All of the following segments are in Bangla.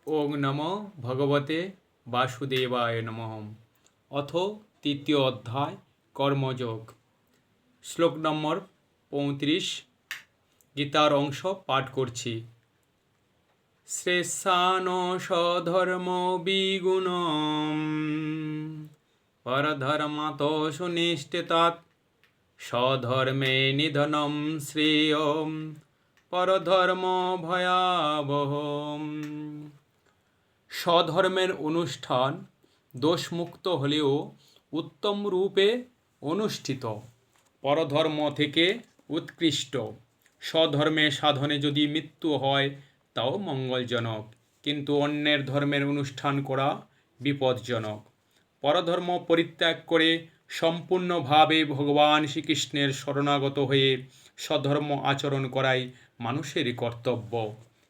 ওং নমো ভগবতে বাসুদেবায় নমঃ। অথ তৃতীয় অধ্যায় কর্মযোগ। শ্লোক নম্বর 35। গীতার অংশ পাঠ করছি। শ্রেষ্ঠান স্বধর্ম বিগুণম পরধর্মাৎ সুনিষ্ঠিতাৎ স্বধর্মে নিধনম শ্রেয়ঃ পরধর্ম ভয়াবহঃ। স্বধর্মের অনুষ্ঠান দোষমুক্ত হলেও উত্তম রূপে অনুষ্ঠিত, পরধর্ম থেকে উৎকৃষ্ট। স্বধর্মে সাধনে যদি মৃত্যু হয় তাও মঙ্গলজনক, কিন্তু অন্যের ধর্মের অনুষ্ঠান করা বিপজ্জনক। পরধর্ম পরিত্যাগ করে সম্পূর্ণভাবে ভগবান শ্রীকৃষ্ণের শরণাগত হয়ে স্বধর্ম আচরণ করাই মানুষের কর্তব্য।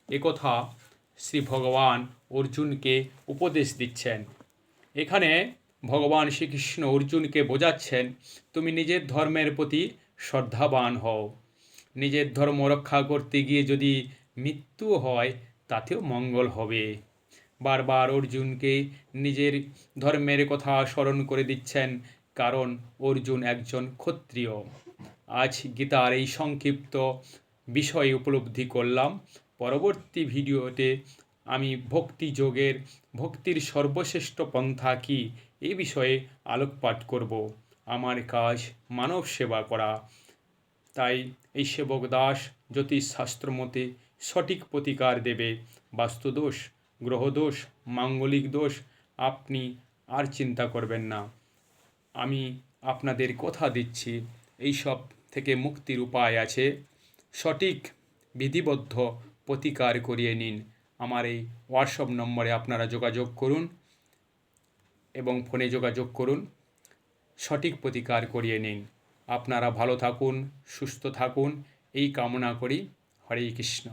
একথা শ্রী ভগবান অর্জুনকে উপদেশ দিচ্ছেন। এখানে ভগবান শ্রীকৃষ্ণ অর্জুনকে বোঝাচ্ছেন, তুমি নিজের ধর্মের প্রতি শ্রদ্ধাবান হও। নিজের ধর্ম রক্ষা করতে গিয়ে যদি মৃত্যু হয় তাতেও মঙ্গল হবে। বারবার অর্জুনকে নিজের ধর্মের কথা স্মরণ করে দিচ্ছেন, কারণ অর্জুন একজন ক্ষত্রিয়। আজ গীতার এই সংক্ষিপ্ত বিষয় উপলব্ধি করলাম। পরবর্তী ভিডিওতে আমি ভক্তির সর্বশ্রেষ্ঠ পন্থা কী এই বিষয়ে আলোকপাত করব। আমার কাজ মানব সেবা করা, তাই এই সেবক দাস জ্যোতিষশাস্ত্র মতে সঠিক প্রতিকার দেবে। বাস্তুদোষ, গ্রহদোষ, মাঙ্গলিক দোষ আপনি আর চিন্তা করবেন না। আমি আপনাদের কথা দিচ্ছি, এই সব থেকে মুক্তির উপায় আছে। সঠিক বিধিবদ্ধ প্রতিকার করিয়ে নিন। আমার এই হোয়াটসঅ্যাপ নম্বরে আপনারা যোগাযোগ করুন এবং ফোনে যোগাযোগ করুন, সঠিক প্রতিকার করিয়ে নিন। আপনারা ভালো থাকুন, সুস্থ থাকুন, এই কামনা করি। হরে কৃষ্ণ।